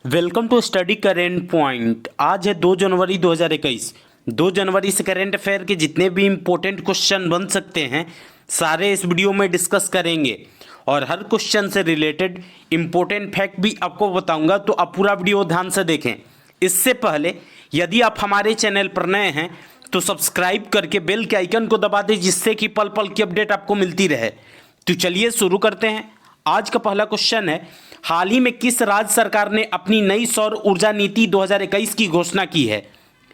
Welcome to study current point. आज है 2 जनवरी 2021। 2 जनवरी से करेंट अफेयर के जितने भी इम्पोर्टेंट क्वेश्चन बन सकते हैं सारे इस वीडियो में डिस्कस करेंगे और हर क्वेश्चन से रिलेटेड इम्पोर्टेंट फैक्ट भी आपको बताऊंगा, तो आप पूरा वीडियो ध्यान से देखें। इससे पहले यदि आप हमारे चैनल पर नए हैं तो सब्सक्राइब करके बेल के आइकन को दबा दें, जिससे कि पल पल की अपडेट आपको मिलती रहे। तो चलिए शुरू करते हैं। आज का पहला क्वेश्चन है, हाल ही में किस राज्य सरकार ने अपनी नई सौर ऊर्जा नीति 2021 की घोषणा की है?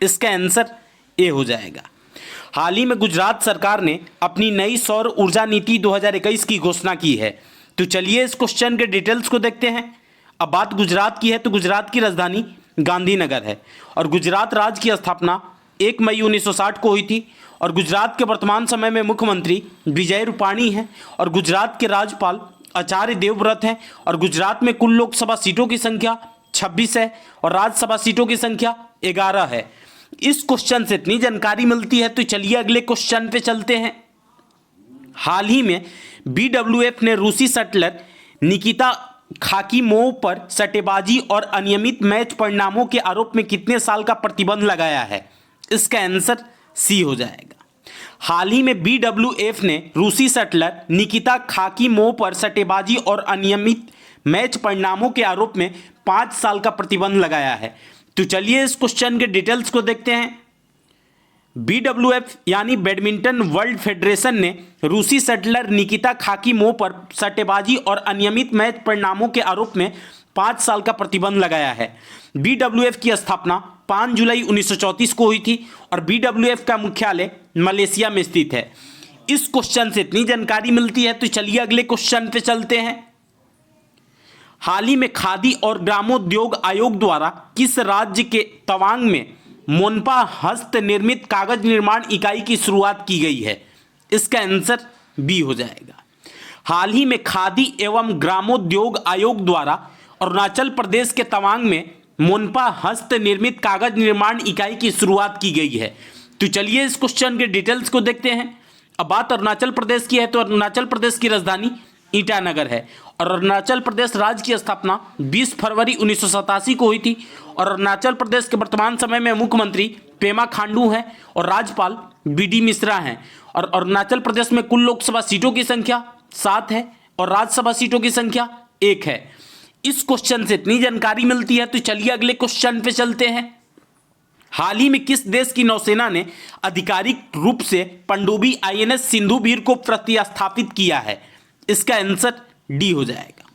इसका आंसर ए हो जाएगा। हाल ही में गुजरात सरकार ने अपनी नई सौर ऊर्जा नीति 2021 की घोषणा की है। तो चलिए इस क्वेश्चन के डिटेल्स को देखते हैं। अब बात गुजरात की है तो गुजरात की राजधानी गांधीनगर है और गुजरात राज्य की स्थापना 1 मई 1960 को हुई थी और गुजरात के वर्तमान समय में मुख्यमंत्री विजय रूपाणी हैं और गुजरात के राज्यपाल आचार्य देवव्रत हैं और गुजरात में कुल लोकसभा सीटों की संख्या 26 है और राज्यसभा सीटों की संख्या 11 है। इस क्वेश्चन से इतनी जानकारी मिलती है तो चलिए अगले क्वेश्चन पे चलते हैं। हाल ही में BWF ने रूसी शटलर निकिता खाकीमोव पर सट्टेबाजी और अनियमित मैच परिणामों के आरोप में कितने साल का प्रतिबंध लगाया है? इसका आंसर सी हो जाएगा। हाल ही में BWF ने रूसी शटलर निकिता खाकीमोव पर सट्टेबाजी और अनियमित मैच परिणामों के आरोप में 5 साल का प्रतिबंध लगाया है। तो चलिए इस क्वेश्चन के डिटेल्स को देखते हैं। BWF यानी बैडमिंटन वर्ल्ड फेडरेशन ने रूसी शटलर निकिता खाकीमोव पर सट्टेबाजी और अनियमित मैच परिणामों के आरोप में 5 साल का प्रतिबंध लगाया है। BWF की स्थापना 5 जुलाई 1934 को हुई थी और BWF का मुख्यालय मलेशिया में स्थित है। इस क्वेश्चन से इतनी जानकारी मिलती है तो चलिए अगले क्वेश्चन पे चलते हैं। हाल ही में खादी और ग्रामोद्योग आयोग द्वारा किस राज्य के तवांग में मोनपा हस्त निर्मित कागज निर्माण इकाई की शुरुआत की गई है? इसका आंसर बी हो जाएगा। हाल ही में खादी एवं ग्रामोद्योग आयोग द्वारा अरुणाचल प्रदेश के तवांग में मोनपा हस्त निर्मित कागज निर्माण इकाई की शुरुआत की गई है। तो चलिए इस क्वेश्चन के डिटेल्स को देखते हैं। अब बात अरुणाचल प्रदेश की है तो अरुणाचल प्रदेश की राजधानी ईटानगर है और अरुणाचल प्रदेश राज्य की स्थापना 20 फरवरी 1987 को हुई थी और अरुणाचल प्रदेश के वर्तमान समय में मुख्यमंत्री पेमा खांडू हैं और राज्यपाल BD मिश्रा हैं और अरुणाचल प्रदेश में कुल लोकसभा सीटों की संख्या 7 है और राज्यसभा सीटों की संख्या 1 है। इस क्वेश्चन से इतनी जानकारी मिलती है तो चलिए अगले क्वेश्चन पे चलते हैं। हाल ही में किस देश की नौसेना ने आधिकारिक रूप से पनडुब्बी INS सिंधुवीर को प्रतिस्थापित किया है? इसका आंसर डी हो जाएगा।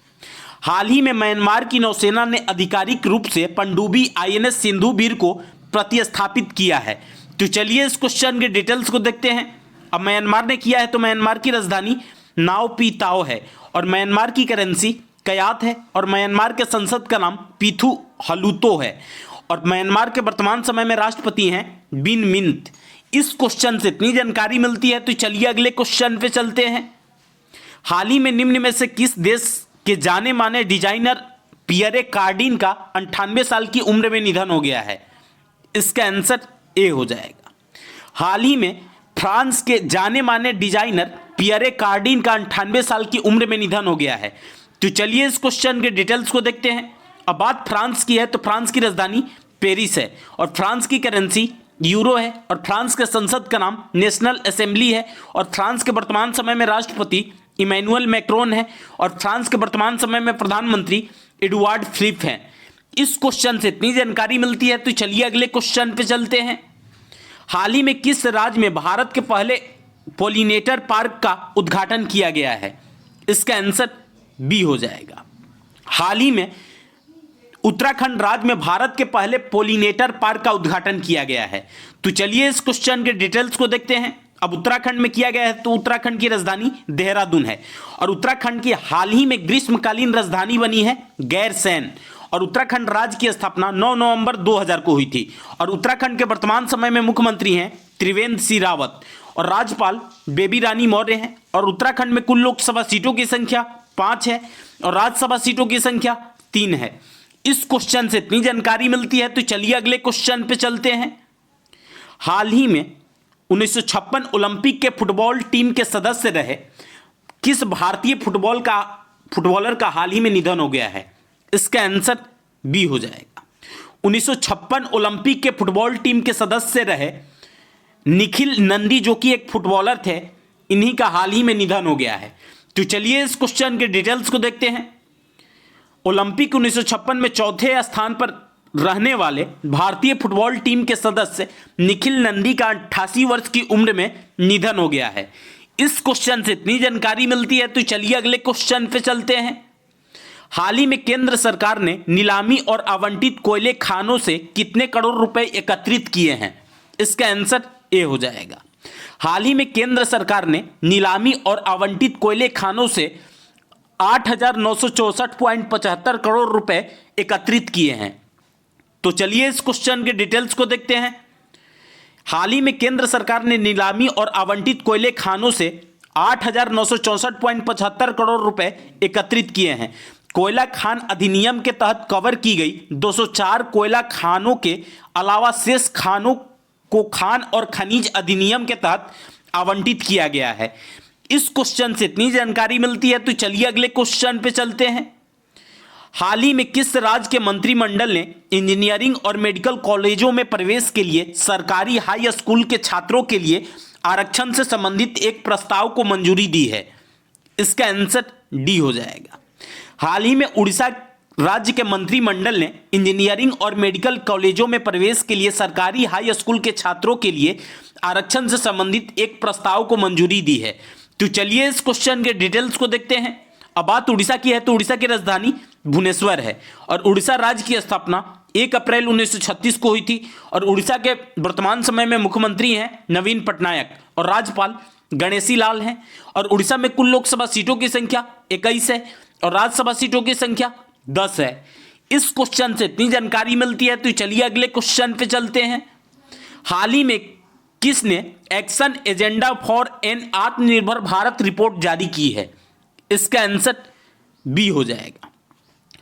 हाल ही में म्यांमार की नौसेना ने आधिकारिक रूप से पनडुब्बी INS सिंधुवीर को प्रतिस्थापित किया है। तो चलिए इस क्वेश्चन के डिटेल्स को देखते हैं। अब म्यांमार ने किया है तो म्यांमार की राजधानी नाव पी ताओ है और म्यांमार की करेंसी कयात है और म्यांमार के संसद का नाम पीथू हलूतो है और म्यांमार के वर्तमान समय में राष्ट्रपति हैं बिन मिंट। इस क्वेश्चन से इतनी जानकारी मिलती है तो चलिए अगले क्वेश्चन पे चलते हैं। हाल ही में निम्न में से किस देश के जाने माने डिजाइनर पियरे कार्डिन का 98 साल की उम्र में निधन हो गया है? इसका आंसर ए हो जाएगा। हाल ही में फ्रांस के जाने माने डिजाइनर पियरे कार्डिन का 98 साल की उम्र में निधन हो गया है। तो चलिए इस क्वेश्चन के डिटेल्स को देखते हैं। अब बात फ्रांस की है तो फ्रांस की राजधानी पेरिस है और फ्रांस की करेंसी यूरो है और फ्रांस के संसद का नाम नेशनल असेंबली है और फ्रांस के वर्तमान समय में राष्ट्रपति इमैनुअल मैक्रोन है और फ्रांस के वर्तमान समय में प्रधानमंत्री एडुआर्ड फिलिप हैं। इस क्वेश्चन से इतनी जानकारी मिलती है तो चलिए अगले क्वेश्चन पे चलते हैं। हाल ही में किस राज्य में भारत के पहले पोलिनेटर पार्क का उद्घाटन किया गया है? इसका आंसर बी हो जाएगा। हाल ही में उत्तराखंड राज्य में भारत के पहले पोलिनेटर पार्क का उद्घाटन किया गया है। तो चलिए इस क्वेश्चन के डिटेल्स को देखते हैं। अब उत्तराखंड में किया गया है तो उत्तराखंड की राजधानी देहरादून है और उत्तराखंड की हाल ही में ग्रीष्मकालीन राजधानी बनी है गैरसैंण और उत्तराखंड राज्य की स्थापना 9 नवंबर 2000 को हुई थी और उत्तराखंड के वर्तमान समय में मुख्यमंत्री हैं त्रिवेंद्र सिंह रावत और राज्यपाल बेबी रानी मौर्य हैं और उत्तराखंड में कुल लोकसभा सीटों की संख्या 5 है और राज्यसभा सीटों की संख्या 3 है। इस क्वेश्चन से इतनी जानकारी मिलती है तो चलिए अगले क्वेश्चन पे चलते हैं। हाल ही में 1956 ओलंपिक के फुटबॉल टीम के सदस्य रहे किस भारतीय फुटबॉलर का हाल ही में निधन हो गया है? इसका आंसर बी हो जाएगा। 1956 ओलंपिक के फुटबॉल टीम के सदस्य रहे निखिल नंदी, जो कि एक फुटबॉलर थे, इन्हीं का हाल ही में निधन हो गया है। तो चलिए इस क्वेश्चन के डिटेल्स को देखते हैं। ओलंपिक 1956 में चौथे स्थान पर रहने वाले भारतीय फुटबॉल टीम के सदस्य निखिल नंदी का 88 वर्ष की उम्र में निधन हो गया है। इस क्वेश्चन से इतनी जानकारी मिलती है। तो चलिए अगले क्वेश्चन पे चलते हैं। हाल ही में केंद्र सरकार ने नीलामी और आवंटित कोयले खानों से कितने करोड़ रुपए एकत्रित किए हैं? इसका आंसर ए हो जाएगा। हाल ही में केंद्र सरकार ने नीलामी और आवंटित कोयले खानों से 8,964.75 करोड़ रुपए एकत्रित किए हैं। तो चलिए इस क्वेश्चन के डिटेल्स को देखते हैं। हाल ही में केंद्र सरकार ने नीलामी और आवंटित कोयले खानों से 8,964.75 करोड़ रुपए एकत्रित किए हैं। कोयला खान अधिनियम के तहत कवर की गई 204 कोयला खानों के अलावा शेष खानों को खान और खनिज अधिनियम के तहत आवंटित किया गया है। इस क्वेश्चन से इतनी जानकारी मिलती है। तो चलिए अगले क्वेश्चन पे चलते हैं। हाल ही में किस राज्य के मंत्रिमंडल ने इंजीनियरिंग और मेडिकल कॉलेजों में प्रवेश के लिए सरकारी हाई स्कूल के छात्रों के लिए आरक्षण से संबंधित एक प्रस्ताव को मंजूरी दी है? इसका आंसर डी हो जाएगा। हाल ही में उड़ीसा राज्य के मंत्रिमंडल ने इंजीनियरिंग और मेडिकल कॉलेजों में प्रवेश के लिए सरकारी हाई स्कूल के छात्रों के लिए आरक्षण से संबंधित एक प्रस्ताव को मंजूरी दी है। तो चलिए इस क्वेश्चन के डिटेल्स को देखते हैं। अब बात उड़ीसा की है तो उड़ीसा की राजधानी भुवनेश्वर है और उड़ीसा राज्य की स्थापना 1 अप्रैल 1936 को हुई थी और उड़ीसा के वर्तमान समय में मुख्यमंत्री हैं नवीन पटनायक और राज्यपाल गणेशी लाल हैं। और उड़ीसा में कुल लोकसभा सीटों की संख्या 21 है और राज्यसभा सीटों की संख्या 10 है। इस क्वेश्चन से इतनी जानकारी मिलती है। तो चलिए अगले क्वेश्चन पे चलते हैं। हाल ही में किसने एक्शन एजेंडा फॉर एन आत्मनिर्भर भारत रिपोर्ट जारी की है? इसका आंसर बी हो जाएगा।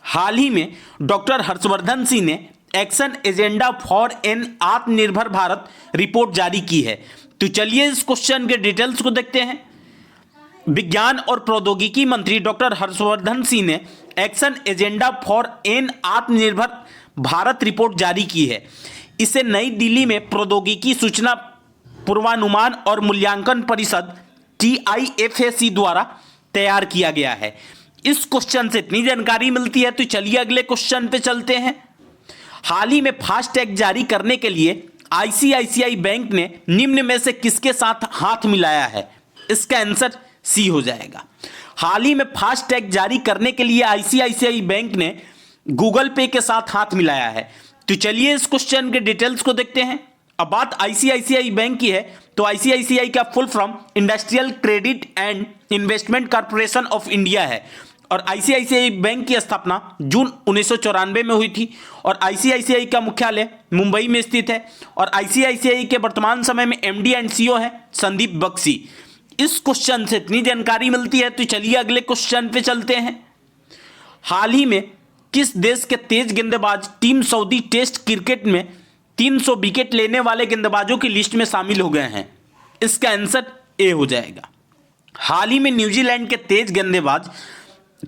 हाल ही में डॉक्टर हर्षवर्धन सिंह ने एक्शन एजेंडा फॉर एन आत्मनिर्भर भारत रिपोर्ट जारी की है। तो चलिए इस क्वेश्चन के डिटेल्स को देखते हैं। विज्ञान और प्रौद्योगिकी मंत्री डॉक्टर हर्षवर्धन सिंह ने एक्शन एजेंडा फॉर एन आत्मनिर्भर भारत रिपोर्ट जारी की है। इसे नई दिल्ली में प्रौद्योगिकी सूचना पूर्वानुमान और मूल्यांकन परिषद TIFAC द्वारा तैयार किया गया है। इस क्वेश्चन से इतनी जानकारी मिलती है। तो चलिए अगले क्वेश्चन पे चलते हैं। हाल ही में फास्टैग जारी करने के लिए ICICI बैंक ने निम्न में से किसके साथ हाथ मिलाया है? इसका आंसर सी हो जाएगा। हाल ही में फास्टैग जारी करने के लिए ICICI बैंक ने गूगल पे के साथ हाथ मिलाया है। तो चलिए इस क्वेश्चन के डिटेल्स को देखते हैं। अब बात ICICI बैंक की है तो ICICI का full form industrial credit and investment corporation of India है और ICICI बैंक की स्थापना जून 1994 में हुई थी और ICICI का मुख्यालय मुंबई में स्थित है और ICICI के वर्तमान समय में MD एंड CEO है संदीप बख्शी। इस क्वेश्चन से इतनी जानकारी मिलती है। तो चलिए अगले क्वेश्चन पे चलते हैं। हाल ही में किस देश के तेज गेंदबाज टीम सऊदी टेस्ट क्रिकेट में 300 विकेट लेने वाले गेंदबाजों की लिस्ट में शामिल हो गए हैं? इसका आंसर ए हो जाएगा। हाल ही में न्यूजीलैंड के तेज गेंदबाज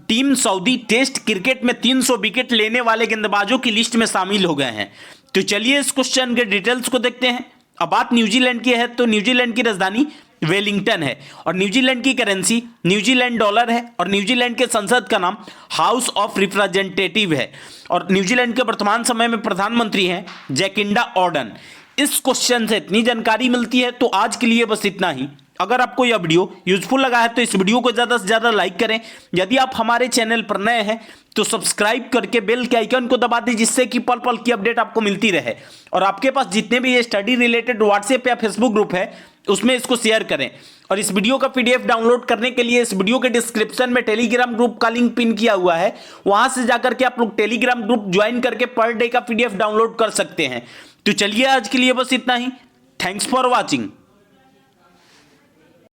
टीम सऊदी टेस्ट क्रिकेट में 300 विकेट लेने वाले गेंदबाजों की लिस्ट में शामिल हो गए हैं। तो चलिए इस क्वेश्चन के डिटेल्स को देखते हैं। अब बात न्यूजीलैंड की है तो न्यूजीलैंड की राजधानी वेलिंगटन है और न्यूजीलैंड की करेंसी न्यूजीलैंड डॉलर है और न्यूजीलैंड के संसद का नाम हाउस ऑफ रिप्रेजेंटेटिव है और न्यूजीलैंड के वर्तमान समय में प्रधानमंत्री हैं जैकिंडा ऑर्डन। इस क्वेश्चन से इतनी जानकारी मिलती है। तो आज के लिए बस इतना ही। अगर आपको यह वीडियो यूजफुल लगा है तो इस वीडियो को ज़्यादा से ज़्यादा लाइक करें। यदि आप हमारे चैनल पर नए हैं तो सब्सक्राइब करके बेल के आइकन को दबा दें जिससे कि पल पल की अपडेट आपको मिलती रहे और आपके पास जितने भी ये स्टडी रिलेटेड व्हाट्सएप या फेसबुक ग्रुप है उसमें इसको शेयर करें। और इस वीडियो का PDF डाउनलोड करने के लिए इस वीडियो के डिस्क्रिप्शन में टेलीग्राम ग्रुप का लिंक पिन किया हुआ है, वहां से जाकर के आप लोग टेलीग्राम ग्रुप ज्वाइन करके पर डे का PDF डाउनलोड कर सकते हैं। तो चलिए आज के लिए बस इतना ही। Thanks for watching.